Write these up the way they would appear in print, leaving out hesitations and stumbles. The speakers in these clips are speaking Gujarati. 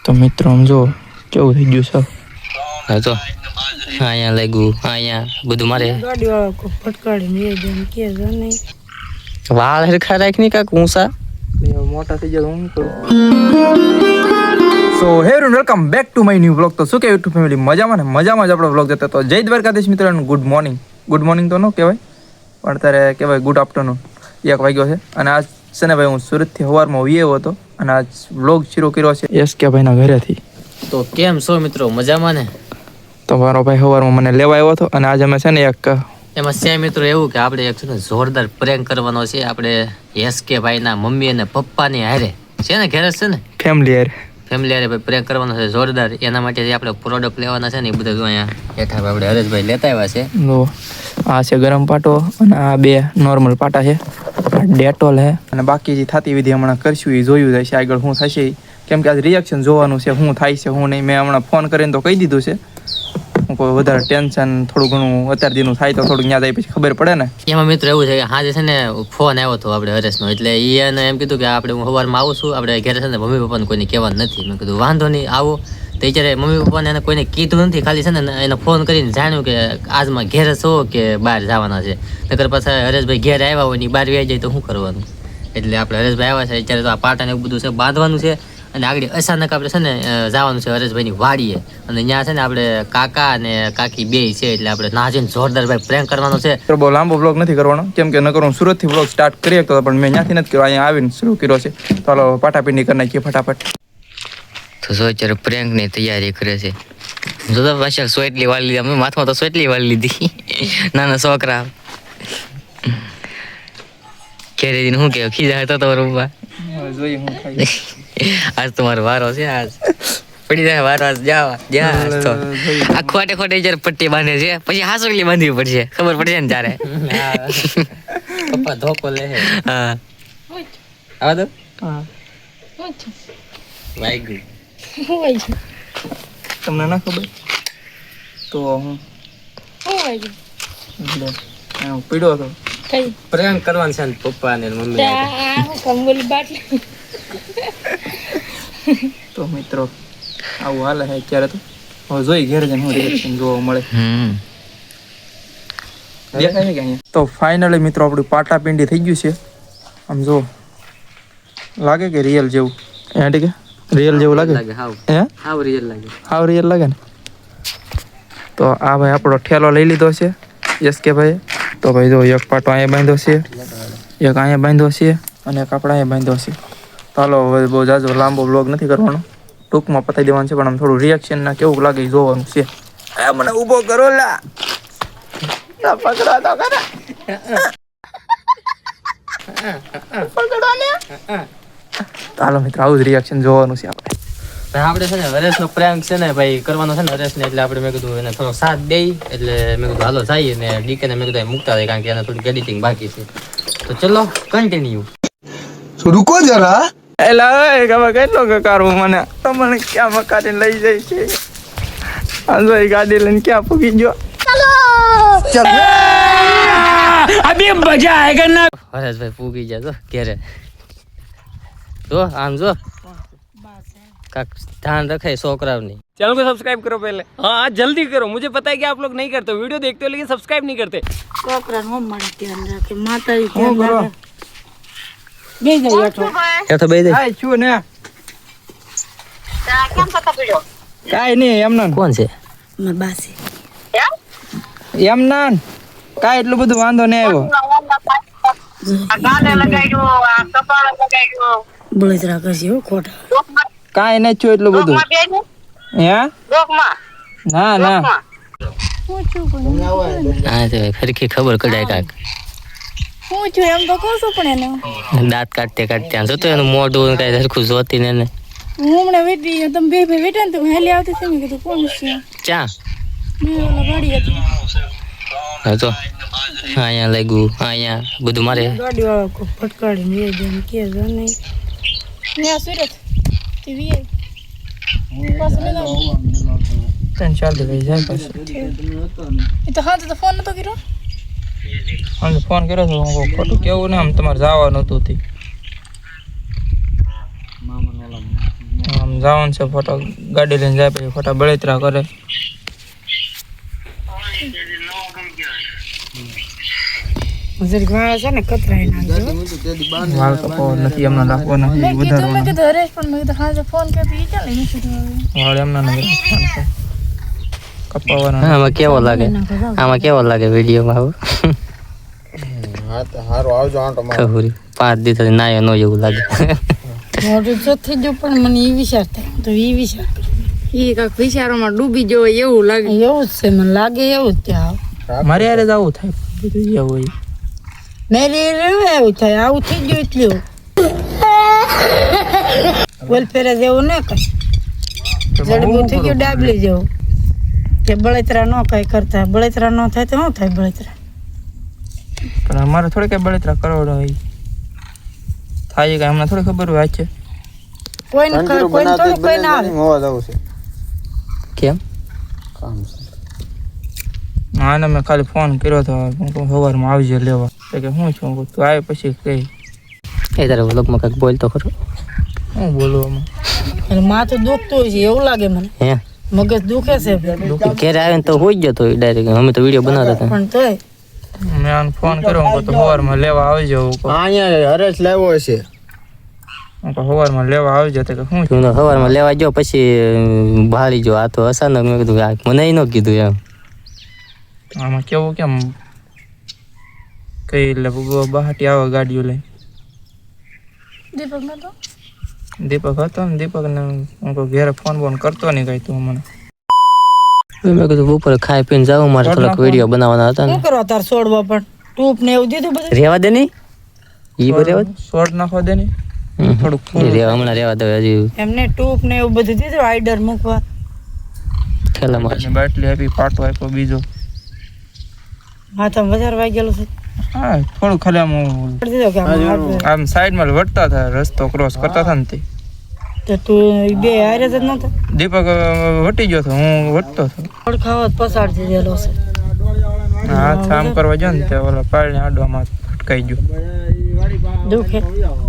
તો મિત્રો આમ જો કેવું થઈ ગયું છે. હા તો અહીંયા લાગ્યું અહીંયા બધું મારે ગાડી વાળો કો ફટકાડી ને જેમ કે જાને વાળ હરખા રાખ ની કાક ઊંસા મોટા થઈ ગયા હું કરું. So hey everyone welcome back to my new vlog. તો શું કે યુટ્યુબ ફેમિલી મજામાં ને મજામાં જ આપણો વ્લોગ જતો. તો જય દ્વારકાધીશ મિત્રોનું ગુડ મોર્નિંગ તો ન કહેવાય પણ અત્યારે કહેવાય ગુડ આફ્ટરનૂન 1 વાગ્યો છે. અને આજ છે ને ભાઈ હું સુરતથી સવારમાં આવ્યો હતો અને આજ વ્લોગ શરૂ કર્યો છે એસકે ભાઈના ઘરેથી. તો કેમ છો મિત્રો મજામાં ને? તો મારો ભાઈ સવારમાં મને લેવા આવ્યો હતો અને આજે અમે છે ને એક એમાં છે મિત્રો એવું કે આપણે એક છે ને જોરદાર પ્રેન્ક કરવાનો છે આપણે એસકે ભાઈના મમ્મી અને પપ્પાની હારે છે ને ઘરે છે ને ફેમિલી હારે ભાઈ પ્રેન્ક કરવાનો છે જોરદાર. એના માટે જે આપણે પ્રોડક્ટ લેવાના છે ને એ બધું અહીંયા હેઠા આપણે હરેશભાઈ લેતા આવ્યા છે. આ છે ગરમ પાટો અને આ 2 નોર્મલ પાટા છે. આ ડેટોલ છે અને બાકી જે થતી વિધિ હમણાં કરશું એ જોયું જાય છે આગળ શું થશે કેમ કે આજ રિએક્શન જોવાનું છે શું થાય છે શું નહીં. મેં હમણાં ફોન કરીને તો કહી દીધું છે. હું કોઈ વધારે ટેન્શન થોડું ઘણું અત્યાર દીનું થાય તો થોડું યાદ આવી પછી ખબર પડે ને. એમાં મિત્રો એવું છે કે આજે છે ને ફોન આવ્યો હતો આપણે હરેશનો એટલે એને એમ કીધું કે આપણે હું સવારમાં આવું છું આપણે ઘરે છે ને મમ્મી પપ્પાને કોઈને કહેવાનું નથી. મેં કીધું વાંધો નહીં આવો. તો જ્યારે મમ્મી પપ્પાને એને કોઈને કીધું નથી ખાલી છે ને એને ફોન કરીને જાણ્યું કે આજમાં ઘેર છો કે બહાર જવાના છે. નકર પાછા હરેશભાઈ ઘેર આવ્યા હોય ને બહાર વ્યાઈ જાય તો શું કરવાનું. એટલે આપણે હરેશભાઈ આવ્યા છે અત્યારે તો આ પાટાને એવું બધું છે બાંધવાનું છે અને આગળ અચાનક આપણે છે ને જવાનું છે હરેશભાઈની વાડીએ અને ત્યાં છે ને આપણે કાકા અને કાકી બે છે એટલે આપણે ના જઈને જોરદાર ભાઈ પ્રેન્ક કરવાનો છે. બહુ લાંબો બ્લોગ નથી કરવાનો કેમ કે નકર હું સુરતથી બ્લોગ સ્ટાર્ટ કરી શકતો પણ મેં ત્યાંથી નથી કર્યો અહીંયા આવીને શરૂ કર્યો છે. તો હાલો પાટાપિંડી કરી નાખીએ ફટાફટ. તો જો અત્યારે પ્રેન્કની તૈયારી કરે છે. જો તો પાછળ સોટલી વાળી લીધી અમે માથામાં તો સોટલી વાળી લીધી નાના છોકરા ઘેરે જઈને શું કે ખીજા હતા તમારો પપ્પા જોઈએ હું થાય. આજ તમારો વારો છે આજ પડી જાય વારો આજ જાવા જા તો આ ખોટે જ્યારે પટ્ટી બાંધે છે પછી હાસોલી બાંધવી પડશે ખબર પડશે ને ત્યારે પપ્પા ધોકો લે હા આવા દો હા વાઈગુ હોય છે તમને ના ખબર તો હું હોય છે પીડ્યો હતો કઈ પ્રેમ કરવાનું છે ને પપ્પા ને મમ્મી આ કંબલ બાટલી તો મિત્રો આવું હાલે છે અત્યારે તો હવે જોઈ ઘેર જઈને હું રિએક્શન જોવા મળે દેખાય છે કે અહીંયા. તો ફાઇનલી મિત્રો આપણું પાટાપિંડી થઈ ગયું છે. આમ જો લાગે કે રિયલ જેવું એન્ડ કે રિયલ જેવું લાગે હે હાવ રિયલ લાગે હાવ રિયલ લાગે ને. તો આ ભાઈ આપણો ઠેલો લઈ લીધો છે એસકે ભાઈ. તો ભાઈ જો એક પાટો અહીંયા બાંધ્યો છે એક અહીંયા બાંધ્યો છે અને એક આપણે અહીંયા બાંધ્યો છે. તો હાલો હવે બહુ જાજો લાંબો બ્લોગ નથી કરવાનો ટૂંકમાં પતાવી દેવાનું છે પણ આમ થોડું રિએક્શન ના કેવું લાગે એ જોવાનું છે. મને ઊભો કરો લા પકડો તો ખરા પકડો ને. હાલો મિત્રો આવું જ રિએક્શન જોવાનું છે આપણે છે ને હરેશનો પ્રેન્ક છે ને ભાઈ કરવાનો છે ને હરેશને એટલે આપણે મેં કીધું એને થોડો સાથ દઈ એટલે મેં કીધું હાલો જઈએ ને ડીકે ને મેં કીધું મૂકતા થાય કારણ કે એને થોડીક એડિટિંગ બાકી છે. તો ચલો કન્ટિન્યુ. रुको जरा એલા હવે કેટલો કકારવું મને તમને ક્યાં મકાડીને લઈ જાય છે. આજો એ ગાડી લઈને ક્યાં પૂગી ગયો. અભી મજા આયેગા ના. હરેશભાઈ પૂગી જાય તો ઘરે જો આમ જો કાક ध्यान रखे छोकरावनी. चैनल को सब्सक्राइब करो पहले. हाँ जल्दी करो मुझे पता है कि आप लोग नहीं करते वीडियो देखते हो लेकिन सब्सक्राइब नहीं करते. છોકરા નો મળે ધ્યાન રાખે માતાજી ધ્યાન રાખે બે જાય એ તો બે દે હાય છું ને કેમ પકા પડ્યો કાઈ નહીં એમને કોણ છે મે બાસી એમના કાઈ એટલું બધું વાંધો નહીં આવ્યો. ગાલે લગાડ્યો આ કપાળ લગાડ્યો બળતરા કરશે હો ખોટા કાઈ નહીં છું એટલું બધું હે ડોકમાં ના ના હું છું પણ હા તો ખરેખર ખબર કડાય કાક હું છું એમ તો કહું છું પણ એને દાંત કાઢતે કાઢતે આમ જોતો એનું મોઢું કઈ સરખું જોતી ને હું હમણાં વેટી તમે બે વેટા ને તો હેલી આવતી છે મેં કીધું કોણ છે ચા મેં ઓલા ગાડી હતી હા તો અહીંયા લાગ્યું અહીંયા બધું મારે ગાડી વાળો કો ફટકાડી ને જેમ કે જાને ને સુરત ટીવી ત્રણ ચાર દિવસ જાય પછી એ તો હા તો ફોન નતો કર્યો અમે ફોન કર્યો તો હું ખોટું કેવું ને આમ તમારે જવાનું હતું તે આમ જવાનું છે ફોટો ગાડી લઈને જાય પછી ફોટા બળતરા કરે. જરીક વાળ છે ને કતરાઈ નાખજો. વાળ કપાવા નથી એમના રાખવાના છે મેં વધારવાના. કીધું હરેશ પણ મેં કીધું હાજે ફોન કર્યો ઈ ચાલે મેં કીધું વાળ એમના નથી કપાવાના. આમાં કેવો લાગે વિડીયોમાં આવું હારો આવજો આંટો ખબરી 5 દિવસ નાયો નો એવું લાગે. મોટું તો થઈ ગયું પણ મને ઈ વિચાર થાય તો ઈ વિચાર ઈ કાંક વિચારોમાં ડૂબી જવો એવું લાગે. એવું જ છે મને લાગે એવું જ ત્યાં મારે યારે જ આવું થાય બધું એવું હોય. મેરી એવું થાય આવું થઈ ગયું એટલું વેલફેરે જેવું ને કઈ જડબું થઈ ગયું ડાબલી જેવું કે બળતરા ન કઈ કરતા બળતરા ન થાય તો શું થાય બળતરા પણ અમારે થોડી કઈ બળતરા કરવાનો હોય થાય કે અમને થોડી ખબર હોય છે. કોઈને થોડું કોઈ ના આવે હોવા જવું છે કેમ કામ છે. આને મેં ખાલી ફોન કર્યો હતો સવારમાં આવજે લેવા તો કે હું છું તું આવે પછી કઈ એ તારે વ્લોગમાં કંઈક બોલતો ખરો હું બોલું આમાં. અને માથું દુખતું હોય છે એવું લાગે મને હે મગજ દુખે છે ઘેરે આવીને તો હોઈ જ જતો ડાયરેક્ટ. અમે તો વિડીયો બનાવતા હતા. પણ તોય મેં આને ફોન કર્યો હું કહું સવારમાં લેવા આવજો. હું કહું અહીંયા હરેશ લાવ્યો છે સવારમાં લેવા આવજો તો કે હું હું તો સવારમાં લેવા ગયો પછી ભાળી જો આ તો અચાનક મેં કીધું આ મને ન કીધું એમ. આમાં કેવું કેમ કઈ એટલે બહાટી આવે ગાડીઓ લઈને. દીપક નતો દીપક હતો ને દીપકને હું કહું ઘેરે ફોન બોન કરતો નહીં કઈ તું મને. મેં કીધું બપોરે ખાઈ પીને જાઉં મારે થોડાક વિડીયો બનાવવાના હતા ને. શું કરવા તાર છોડવા પણ ટૂપ ને એવું દીધું બધું રેવા દે નહીં ઈ બધું રેવા દે. શોર્ટ નાખવા દે ને થોડુંક ઈ રેવા હમણાં રેવા દે હજી એમને ટૂપ ને એવું બધું દીધું આઈડર મૂકવા ઠેલામાં અને બાટલી આપી પાટો આપ્યો બીજો. હાથમાં વધારે વાગેલું છે હા થોડું ખાલી આમ દીધો કે આમ સાઈડમાં વળતા હતા રસ્તો ક્રોસ કરતા હતા ને તે તો તું બે હારે જ નતો દીપક વટી ગયો હતો હું વટતો હતો. ઓળખાવા પસાર થઈ ગયેલો છે હાથ આમ કરવા ગયો ને તે ઓલા પાળને આડવામાં ફટકાઈ ગયો. દુખે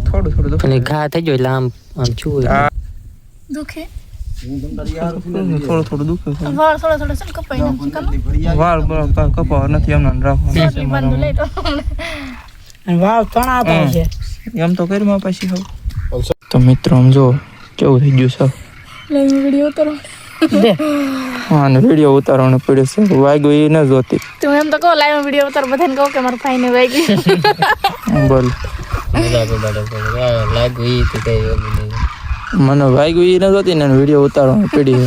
થોડું થોડું દુખે. અને ઘા થઈ ગયો એટલે આમ આમ છું આ દુખે થોડું થોડું દુખે છે. વાળ થોડા થોડા છે કપાઈ નાખી વાળ કપાવા નથી એમને રાખવાના છે મારા. અને વાળ તણા થાય છે એમ તો કરીમાં પછી હવે તો મિત્રો આમ જો કેવું થઈ ગયું છે. વિડીયો ઉતારો દે હા ને વિડીયો ઉતારવાનો પડ્યો છે વાગ્યું એ ન જોતી. તું એમ તો કહો લાઈવ વિડીયો ઉતાર બધાને કહો કે મારા ભાઈને વાગી બોલ લાગ્યું ઈ તો કઈ એવું નહીં. મને વાગ્યું એ ન જોતી ને વિડીયો ઉતારવાનો પડી.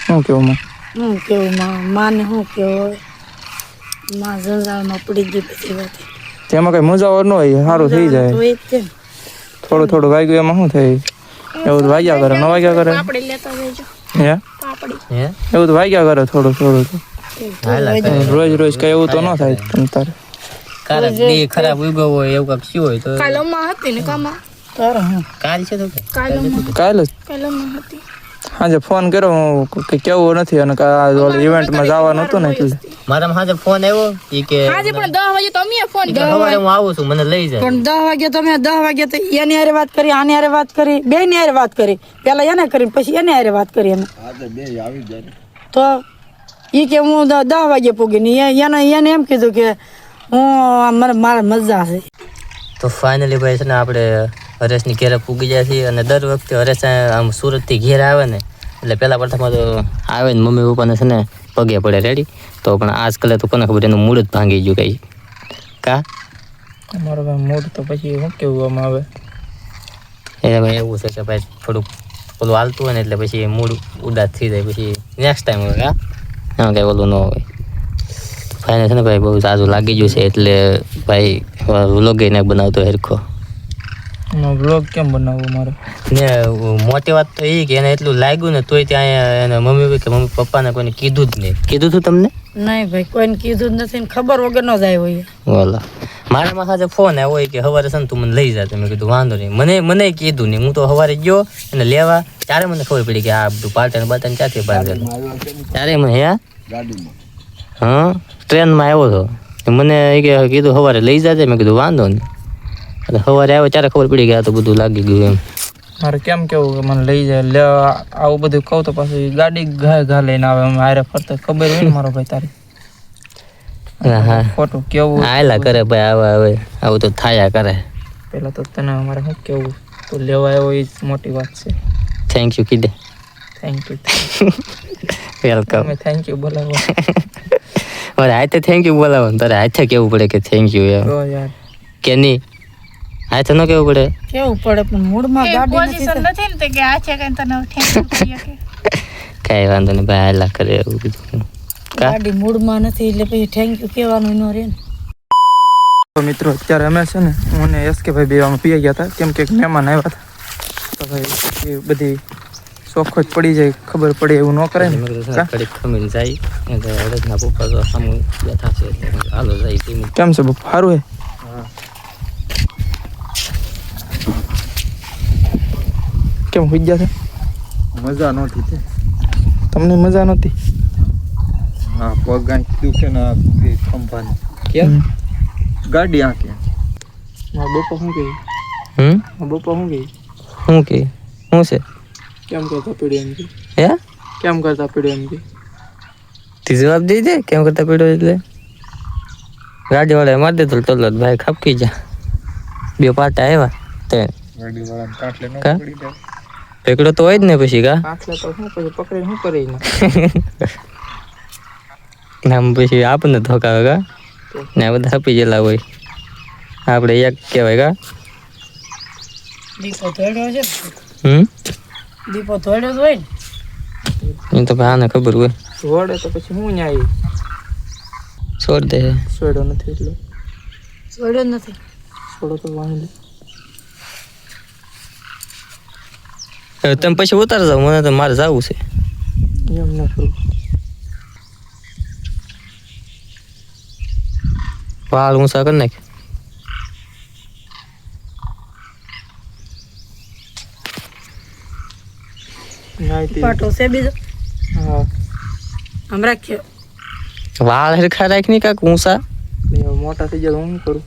શું કેવું માં હું કેવું માને શું કેવું માં જંજાળમાં પડી ગઈ પછી વાત તેમાં કઈ મજાવર ન હોય સારું થઈ જાય. તો એ જ છે ને. થોડું થોડું વાગ્યું એમાં શું થાય એવું તો વાગ્યા કરે ન વાગ્યા કરે પાપડી લેતા જજો હે પાપડી હે એવું તો વાગ્યા કરે થોડું થોડું તો. હાલા રોજ રોજ કઈ એવું તો ન થાય તમ તારે. કારક દી ખરાબ ઉગો હોય એવું કાંક શું હોય તો કાલમાં હતી ને કામાં તારે હું કાલ છે તો કે કાલે જ કાલમાં હતી સાંજે ફોન કર્યો હું કે કેવું નથી અને ઇવેન્ટમાં જવાનું હતું ને એટલે મારા હાજર ફોન આવ્યો ઈ કે આજે પણ 10 વાગે તો અમે ફોન સવારે હું આવું છું મને લઈ જાય. પણ 10 વાગે તમે 10 વાગે તો એની હારે વાત કરી આની હારે વાત કરી બે ની હારે વાત કરી પેલા એને કરી પછી એની હારે વાત કરી અમે તો ઈ કે હું 10 વાગે પૂગી ને એને એમ કીધું કે હું મારા મજા છે. તો ફાઇનલી ભાઈ છે ને આપણે હરેશની ઘેરે પૂગી જાય છે અને દર વખતે હરેશ આમ સુરતથી ઘેર આવે ને એટલે પહેલાં પ્રથમ તો આવે ને મમ્મી પપ્પાને છે ને પગે પડે રેડી. તો પણ આજકાલ તો કોને ખબર એનું મૂડ જ ભાંગી ગયું કઈ કા અમારો ભાઈ મૂડ તો પછી શું કેવું આમાં આવે. એમાં એવું છે કે ભાઈ થોડુંક ઓલું હાલતું હોય ને એટલે પછી મૂડ ઉદાસ થઈ જાય પછી નેક્સ્ટ ટાઈમ હોય કા એમાં કંઈ ઓલું ન હોય. ફાઇનલ છે ને ભાઈ બહુ સારું લાગી ગયું છે એટલે ભાઈ વ્લોગ એને બનાવતો હેરખો બ્લોગ કેમ બનાવવો મારે ને મોટી વાત તો એ કે એને એટલું લાગ્યું ને તોય ત્યાં એને મમ્મી કે મમ્મી પપ્પાને કોઈને કીધું જ નહીં. કીધું તું તમને નહીં ભાઈ કોઈને કીધું જ નથી ને ખબર વગર ન જાય હોય ઓલા મારામાં સાથે ફોન આવ્યો હોય કે સવારે છે ને તું મને લઈ જા. મેં કીધું વાંધો નહીં મને કીધું નહીં. હું તો સવારે ગયો એને લેવા ત્યારે મને ખબર પડી કે આ બધું પાટણ બાટણ ક્યાંથી બાંધેલું ત્યારે મને હે હા ટ્રેનમાં આવ્યો હતો મને એ કે કીધું સવારે લઈ જાજે. મેં કીધું વાંધો નહીં એટલે સવારે આવ્યો ત્યારે ખબર પડી કે આ તો બધું લાગી ગયું એમ. મારે કેમ કેવું કે મને લઈ જાય લે આવું બધું કહું તો પછી ગાડી ઘા લઈને આવે અમે હારે ફરતા ખબર હોય ને મારો ભાઈ તારી હા ખોટું કેવું આયલા કરે ભાઈ આવે આવું તો થાયા કરે. પેલા તો તને અમારે શું કેવું તું લેવા આવ્યો એ જ મોટી વાત છે. થેન્ક યુ કીધે. Thank you welcome. તમે થેન્ક યુ બોલાવો મારે હાથે થેન્ક યુ બોલાવો તારે હાથે કેવું પડે કે થેન્ક યુ એમ તો યાર કે નહીં હાથે ન કેવું પડે. કેવું પડે પણ મૂડમાં ગાડી પોઝિશન નથી ને તે કે આ છે કઈ તને ઠેંકવું કરીએ કે કાંઈ વાંધો નહીં ભાઈ આયલા કરે એવું બધું. ગાડી મૂડમાં નથી એટલે પછી થેન્ક યુ કહેવાનું ન રહે ને. તો મિત્રો અત્યારે અમે છે ને હું ને એસકે ભાઈ બે આમાં પી ગયા હતા કેમ કે એક મહેમાન આવ્યા હતા તો ભાઈ એ બધી શોખ જ પડી જાય ખબર પડે એવું ન કરે ને ઘડીક ખમીને જાય એટલે હળદના પપ્પા તો સામું બેઠા છે એટલે હાલો જાય ધીમે. કેમ છે બાપુ સારું હે કેમ હોઈ ગયા છે મજા નહોતી તે. તમને મજા નહોતી હા પગ આંખ દુખે ને આ બે ખંભાની. કેમ ગાડી આંકે. મારા બપ્પા શું કહે મારા બપ્પા શું કહે શું કે શું છે કેમ કરતા પીડ્યો એમ કે હે કેમ કરતા પીડ્યો એમ કે તે જવાબ દઈ દે કેમ કરતા પીડ્યો એટલે ગાડી વાળા મારી દેતો ટોલો ભાઈ ખાપકી જા બે પાટા આવ્યા તે ગાડી વાળાને કાંઠલે ન કા? પડી જાય. પેકડો તો હોય જ ને પછી કા આટલે તો શું પછી પકડીને શું કરી ને આમ પછી આપણને ધોકાવે કા ને આ બધા આપી ગયેલા હોય આપણે એક કહેવાય કા. દીપો ધોડ્યો છે ને. દીપો ધોડ્યો જ હોય ને. એ તો ભાઈ આને ખબર હોય જોડે તો પછી હું ન્યાય છોડ દે. સોડ્યો નથી એટલે ધોડ્યો જ નથી. સોડો તો વાંધો હવે તમે પછી ઉતાર જાવ મને તો મારે જવું છે. એમ ન કરું વાળ ઊંચા કરી નાખ. ન્યાય પાટો છે બીજો હા આમ રાખ્યો. વાળ હરખા રાખ નહીં કાંક ઊંચા. એટલે મોટા થઈ જાય તો હું શું કરું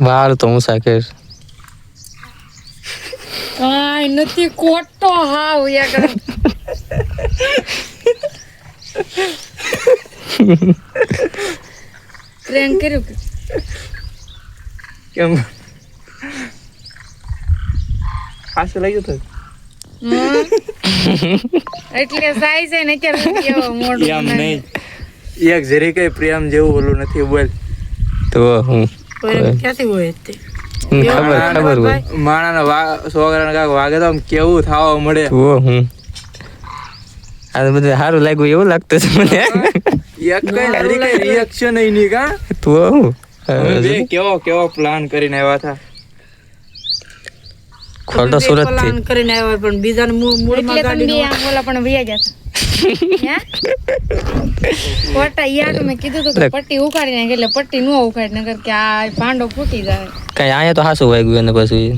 વાળ તો ઊંચા કર. કાંઈ નથી ખોટો હાવ યાર. પ્રેમ કર્યું કે કેમ ખાસ લાગ્યું તો એટલે સાઈ છે ને કે કેવો મોઢું એમ નહીં એક જરી કઈ પ્રેમ જેવું ઓલું નથી બોલ તો હું પ્રેમ ક્યાંથી હોય તે ખબર હોય માણાના છોકરાને કાંક વાગે તો આમ કેવું થવા મળે તો હું આ બધું સારું લાગ્યું એવું લાગતું છે મને. એક કઈ જરી કઈ રિએક્શન નહીં કા તો હું અમે બે કેવો પ્લાન કરીને આવ્યા હતા ખોટો સુરત થી પ્લાન કરીને આવ્યા પણ બીજાને મૂળમાં એટલે ગાડી તમે આમ બોલા પણ વૈયા જતા ખોટા યાર મેં કીધું તું કે પટ્ટી ઉખાડી નાખે એટલે પટ્ટી ન ઉખાડી નકર કે આ ભાંડો ફૂટી જાય. કઈ અહીંયા તો હાસું વાગ્યું એને પછી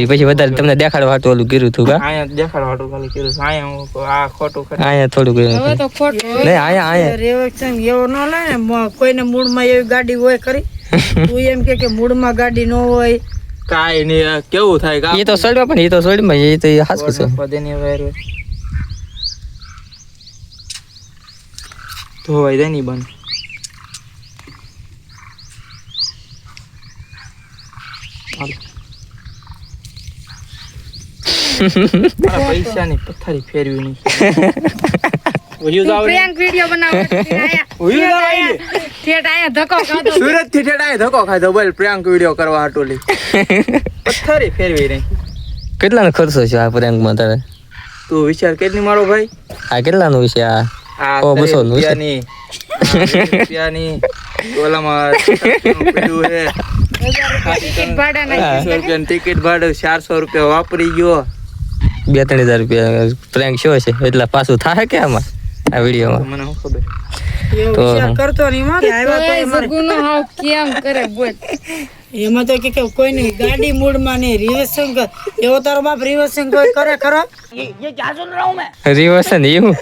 પછી વધારે તમને દેખાડવા હાટું ઓલું કર્યું હતું કા અહીંયા દેખાડવા હાટું ખાલી કર્યું છે. અહીંયા હું આ ખોટું કરી અહીંયા થોડું કર્યું હવે તો ખોટું નહીં અહીંયા રિએક્શન એવો ન લે ને કોઈને મૂળમાં એવી ગાડી હોય ખરી. તું એમ કે મૂળમાં ગાડી ન હોય કાંઈ નહીં કેવું થાય કા એ તો સડવા પણ એ તો સડમાં એ તો હાસું છે. પદેની વાયર ધોવાઈ દે ની બંધ પૈસાની પથારી ફેરવી નહીં પ્રિયાંક વિડિયો બનાવો ઠેઠ આયા ધક્કો ખાધો સુરત થી ઠેડાય ધક્કો ખાધો બોલ પ્રિયાંક વિડિયો કરવા હાટોલી પથારી ફેરવી નહીં. કેટલાનો ખર્ચો છે આ પ્રેન્કમાં તારે તું વિચાર કેટલી મારો ભાઈ આ કેટલાનો વિશે આ ઓ, 200 નું છે. રૂપિયાની ઓલામાં પડ્યું છે ટિકિટ ભાડા ના 200 રૂપિયાની ટિકિટ ભાડું 400 રૂપિયા વાપરી ગયો 2-3 હજાર રૂપિયા પ્રેન્ક શો છે એટલે પાછું થાય કે આમાં આ વિડીયોમાં મને શું ખબર એવો તો વિચાર કરતો નહીં મારે આવ્યા તો કોઈ મારે સગુનો હાવ કેમ કરે બોલ એમાં તો કે કોઈ નહીં ગાડી મૂડમાં નહીં રિવર્સિંગ કર એવો તારો બાપ રિવર્સિંગ કોઈ કરે ખરો રિવર્સ ને એવું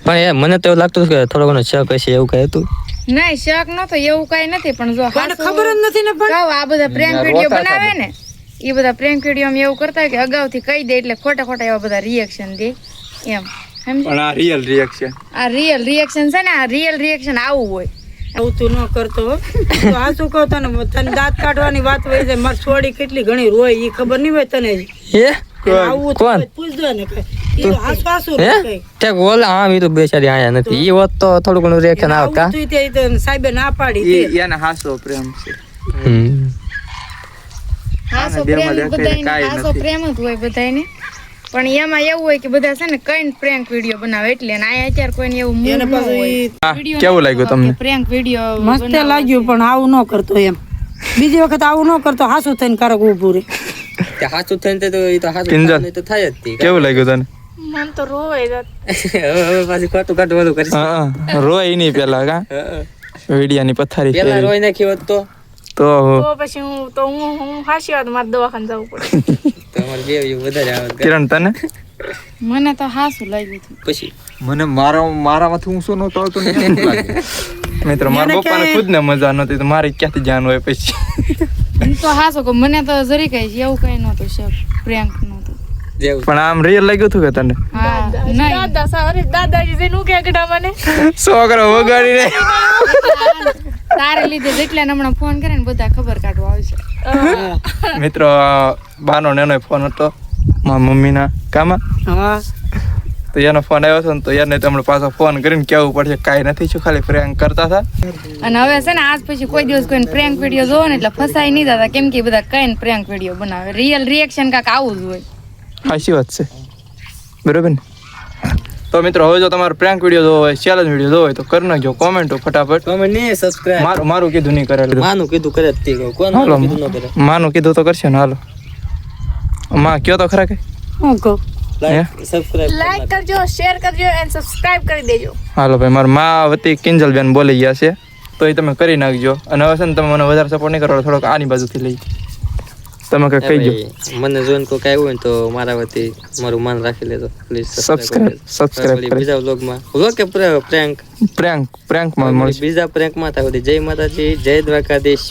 પણ એ મને તો એવું લાગતું હતું કે થોડો ઘણો શક હશે એવું કઈ હતું નહીં શક નતો એવું કઈ નથી પણ જો કોઈને ખબર જ નથી ને પણ કહું આ બધા પ્રેન્ક વિડીયો બનાવે ને એ બધા પ્રેન્ક વિડીયો એવું કરતા હોય કે અગાઉથી કહી દે એટલે ખોટા ખોટા એવા બધા રિએક્શન દે એમ સમજી પણ આ રિયલ રિએક્શન આ રિયલ રિએક્શન છે ને આ રિયલ રિએક્શન આવું હોય આવું તું ન કરતો હો. તો આ શું કહું તને દાંત કાઢવાની વાત હોય છે મારી છોડી કેટલી ઘણી રોય એ ખબર નહીં હોય તને હે આવું કોણ? તો પૂછજો ને કઈ એ હાસુ હે કઈ તે ઓલા આમ ઈ તો બેચારી આયા નથી ઈ હોત તો થોડું ઘણું રિએક્શન આવત કા આવું તું તે સાહેબે ના પાડી તે. એને હાસો પ્રેમ છે હાસો બે પ્રેમ માં દેખાય બધાયને કાંઈ હાસો નથી. પ્રેમ જ હોય બધાયને પણ એમાં એવું હોય કે બધા છે ને કઈ પ્રેન્ક વિડીયો બનાવે એટલે ને આ અત્યારે કોઈને એવું મૂડ એને ન પાછું હોય ઈ હા, કેવું લાગ્યું તમને પ્રેન્ક વિડીયો મસ્ત લાગ્યું પણ આવું ન કરતો એમ બીજી વખત આવું ન કરતો હાસુ થઈને કારક ઊભું રે કે હાચું થઈને તો ઈ તો હાચું કિંજલ. થવાનું તો થાય જ તી કેવું લાગ્યું તને મન તો રોવાય હવે પાછી ખોટું કાઢવાનું કરીશ હા રોય નહીં પેલા કા વિડિયાની પથારી પેલા ફેરવી. રોઈ નાખી હોત તો તો પછી હું હાસી વાત મારે દવાખાને જવું પડે તમારે બે એવું વધારે આવે કિરણ તને મને તો હાસું લાગ્યું હતું પછી મને મારામાંથી હું શું નહોતો આવતો ને એમ લાગે. મિત્રો મારા એને પપ્પાને ક્યાંય- ખુદ ને મજા નહોતી તો મારે ક્યાંથી જાન હોય પછી હું તો હાસું કહું મને તો જરી કઈ એવું કઈ નહોતું શક પ્રેન્ક નહોતું જેવું પણ આમ રિયલ લાગ્યું હતું કે તને હા નહીં દાદાજી નું કે મને છોકરો વગાડીને તારે લીધે જેટલા હમણાં ફોન કરે ને બધા ખબર કાઢવા આવશે મિત્રો બાનો નેનો ફોન હતો મારા મમ્મીના કામાં હા તો એનો ફોન આવ્યો હતો ને તો એને તો હમણાં પાછો ફોન કરીને કેવું પડશે કાંઈ નથી છું ખાલી પ્રેન્ક કરતા હતા અને હવે છે ને આજ પછી કોઈ દિવસ કોઈને પ્રેન્ક વિડીયો જોવો ને એટલે ફસાઈ નહીં જતા કેમ કે એ બધા કઈ પ્રેન્ક વિડીયો બનાવે રિયલ રિએક્શન કાંક આવું જ હોય સાચી વાત છે બરોબર ને તો મિત્રો હવે જો તમારો પ્રેન્ક વિડીયો જોવો હોય ચેલેન્જ વિડીયો જોવો હોય તો કરી નાખજો કોમેન્ટો ફટાફટ તમે નહીં સબસ્ક્રાઇબ મારું કીધું નહીં કરેલું માનું કીધું કરે જ તી કહું કોણ હાલો કીધું ન કરે માનું કીધું તો કરશે ને હાલો માં કયો તો ખરા કે હું કહું લાઈક સબસ્ક્રાઇબ લાઈક કરજો શેર કરજો એન્ડ સબસ્ક્રાઇબ કરી દેજો હાલો ભાઈ મારા મા વતી કિંજલબેન બોલી ગયા છે તો એ તમે કરી નાખજો અને હવે છે ને તમે મને વધારે સપોર્ટ નહીં કરો એટલે થોડોક આની બાજુથી લઈ તમે કંઈક કહીજો મને જોઈને કોઈ આવ્યું હોય ને તો મારા વતી મારું માન રાખી લેજો પ્લીઝ સબસ્ક્રાઇબ કરી બીજા વ્લોગમાં વ્લોગ કે પ્રેન્ક પ્રેન્કમાં મળશે બીજા પ્રેન્કમાં થાય બધી જય માતાજી જય દ્વારકાધીશ